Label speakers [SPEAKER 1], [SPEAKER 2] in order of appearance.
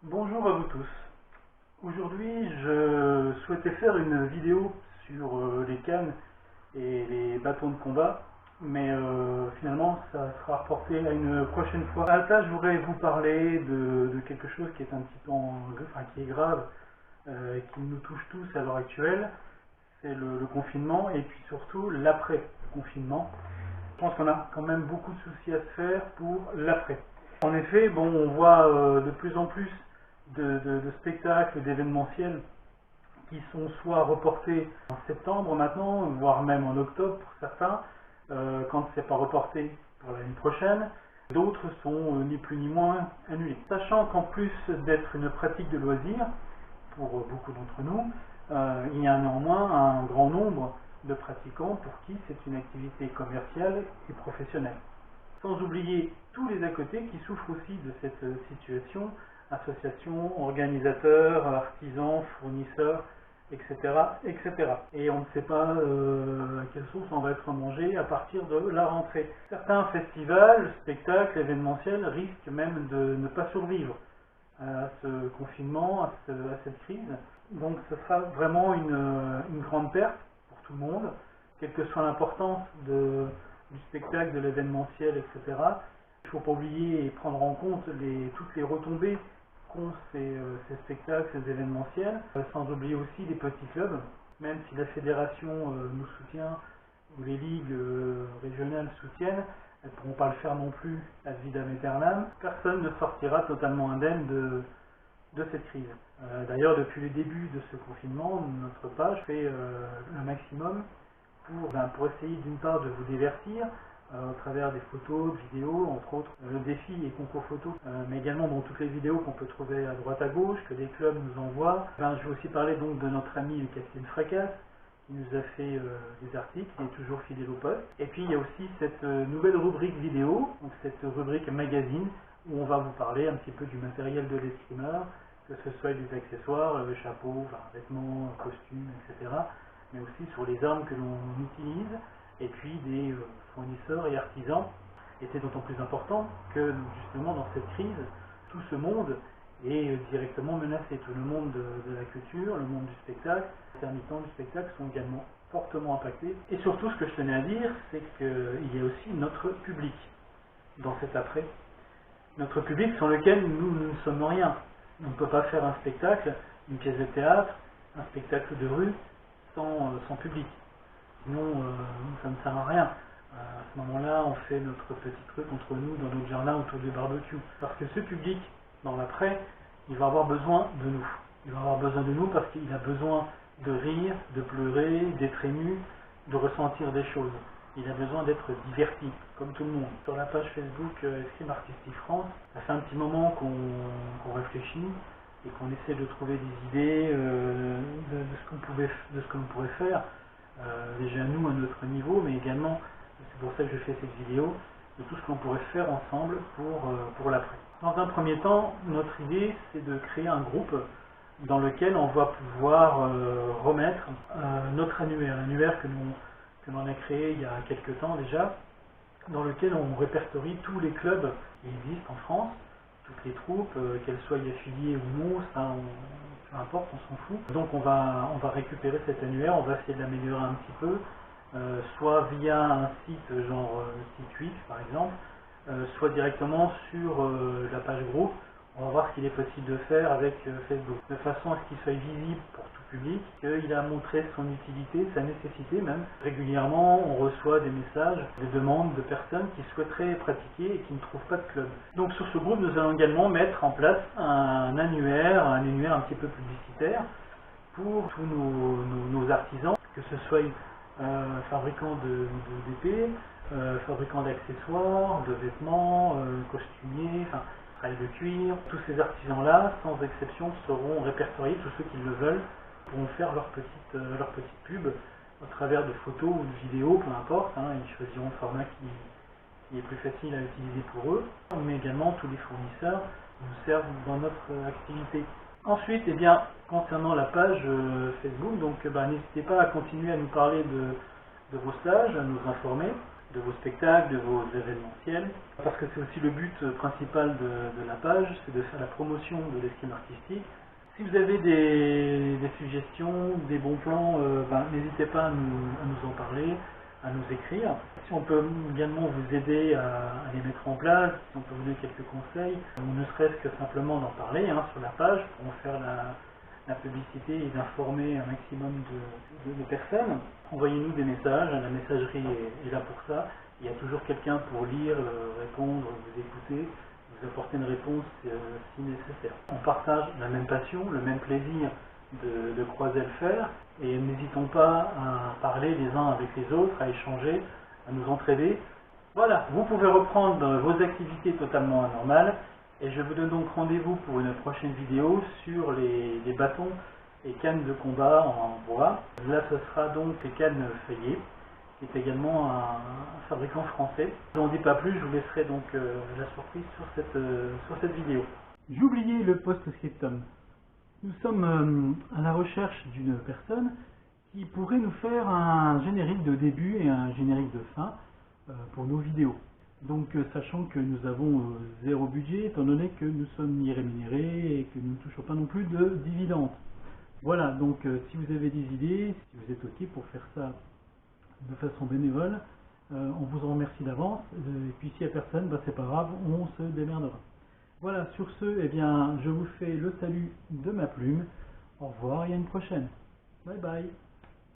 [SPEAKER 1] Bonjour à vous tous. Aujourd'hui, je souhaitais faire une vidéo sur les cannes et les bâtons de combat, mais finalement, ça sera reporté à une prochaine fois. À la place, je voudrais vous parler de quelque chose qui est un petit peu, qui est grave, qui nous touche tous à l'heure actuelle. C'est le confinement et puis surtout l'après-confinement. Je pense qu'on a quand même beaucoup de soucis à se faire pour l'après. En effet, bon, on voit de plus en plus de spectacles, d'événementiels qui sont soit reportés en septembre maintenant, voire même en octobre pour certains, quand c'est pas reporté pour l'année prochaine. D'autres sont ni plus ni moins annulés. Sachant qu'en plus d'être une pratique de loisir, pour beaucoup d'entre nous, il y a néanmoins un grand nombre de pratiquants pour qui c'est une activité commerciale et professionnelle. Sans oublier tous les à côté qui souffrent aussi de cette situation, associations, organisateurs, artisans, fournisseurs, etc., etc. Et on ne sait pas à quelle sauce on va être mangé à partir de la rentrée. Certains festivals, spectacles, événementiels risquent même de ne pas survivre à ce confinement, à cette crise. Donc ce sera vraiment une grande perte pour tout le monde, quelle que soit l'importance du spectacle, de l'événementiel, etc. Il ne faut pas oublier et prendre en compte toutes les retombées qu'ont ces spectacles, ces événementiels, sans oublier aussi les petits clubs, même si la fédération nous soutient, ou les ligues régionales soutiennent, elles ne pourront pas le faire non plus ad vitam aeternam. Personne ne sortira totalement indemne de cette crise. D'ailleurs, depuis le début de ce confinement, notre page fait le maximum pour essayer d'une part de vous divertir au travers des photos, de vidéos, entre autres défis et concours photos, mais également dans toutes les vidéos qu'on peut trouver à droite à gauche, que des clubs nous envoient. Je vais aussi parler donc de notre amie Catherine Fracasse, qui nous a fait des articles, qui est toujours fidèle au poste. Et puis il y a aussi cette nouvelle rubrique vidéo, donc cette rubrique magazine, où on va vous parler un petit peu du matériel de l'escrimeur, que ce soit des accessoires, chapeaux, vêtements, costumes, etc., mais aussi sur les armes que l'on utilise, et puis des fournisseurs et artisans. Et c'est d'autant plus important que justement dans cette crise, tout ce monde est directement menacé. Tout le monde de la culture, le monde du spectacle, les intermittents du spectacle sont également fortement impactés. Et surtout, ce que je tenais à dire, c'est qu'il y a aussi notre public dans cet après. Notre public sans lequel nous ne sommes rien. On ne peut pas faire un spectacle, une pièce de théâtre, un spectacle de rue sans public. Sinon, ça ne sert à rien. À ce moment-là, on fait notre petit truc entre nous, dans notre jardin, autour du barbecue. Parce que ce public, dans l'après, il va avoir besoin de nous. Il va avoir besoin de nous parce qu'il a besoin de rire, de pleurer, d'être ému, de ressentir des choses. Il a besoin d'être diverti, comme tout le monde. Sur la page Facebook Escrime Artistique France, ça fait un petit moment qu'on réfléchit et qu'on essaie de trouver des idées de ce qu'on pourrait faire. Déjà nous à notre niveau, mais également, c'est pour ça que je fais cette vidéo, de tout ce qu'on pourrait faire ensemble pour l'après. Dans un premier temps, notre idée c'est de créer un groupe dans lequel on va pouvoir remettre notre annuaire, l'annuaire que l'on a créé il y a quelques temps déjà, dans lequel on répertorie tous les clubs qui existent en France, toutes les troupes, qu'elles soient affiliées ou non, ça peu importe, on s'en fout. Donc on va récupérer cet annuaire, on va essayer de l'améliorer un petit peu, soit via un site genre site Wix par exemple, soit directement sur la page groupe. On va voir ce qu'il est possible de faire avec Facebook, de façon à ce qu'il soit visible pour tout public, qu'il a montré son utilité, sa nécessité même. Régulièrement, on reçoit des messages, des demandes de personnes qui souhaiteraient pratiquer et qui ne trouvent pas de club. Donc sur ce groupe, nous allons également mettre en place un annuaire un petit peu publicitaire pour tous nos artisans, que ce soit fabricants d'épées, fabricants d'accessoires, de vêtements, costumiers, de cuir. Tous ces artisans-là, sans exception, seront répertoriés, tous ceux qui le veulent, pourront faire leur petite pub au travers de photos ou de vidéos, peu importe, ils choisiront le format qui est plus facile à utiliser pour eux, mais également tous les fournisseurs nous servent dans notre activité. Ensuite, concernant la page Facebook, donc n'hésitez pas à continuer à nous parler de vos stages, à nous informer. de vos spectacles, de vos événementiels, parce que c'est aussi le but principal de la page, c'est de faire la promotion de l'escrime artistique. Si vous avez des suggestions, des bons plans, n'hésitez pas à nous en parler, à nous écrire. Si on peut également vous aider à les mettre en place, si on peut vous donner quelques conseils, ou ne serait-ce que simplement d'en parler sur la page pour faire la publicité et d'informer un maximum de personnes. Envoyez-nous des messages, la messagerie est là pour ça. Il y a toujours quelqu'un pour lire, répondre, vous écouter, vous apporter une réponse si nécessaire. On partage la même passion, le même plaisir de croiser le fer, et n'hésitons pas à parler les uns avec les autres, à échanger, à nous entraider. Voilà, vous pouvez reprendre vos activités totalement anormales, et je vous donne donc rendez-vous pour une prochaine vidéo sur les bâtons et cannes de combat en bois. Là, ce sera donc les cannes Feuillet, qui est également un fabricant français. Je n'en dis pas plus, je vous laisserai donc la surprise sur cette vidéo. J'ai oublié le post-scriptum. Nous sommes à la recherche d'une personne qui pourrait nous faire un générique de début et un générique de fin pour nos vidéos. Donc sachant que nous avons zéro budget, étant donné que nous sommes ni rémunérés et que nous ne touchons pas non plus de dividendes. Voilà, donc si vous avez des idées, si vous êtes OK pour faire ça de façon bénévole, on vous en remercie d'avance. Et puis s'il n'y a personne, c'est pas grave, on se démerdera. Voilà, sur ce, je vous fais le salut de ma plume. Au revoir et à une prochaine. Bye bye.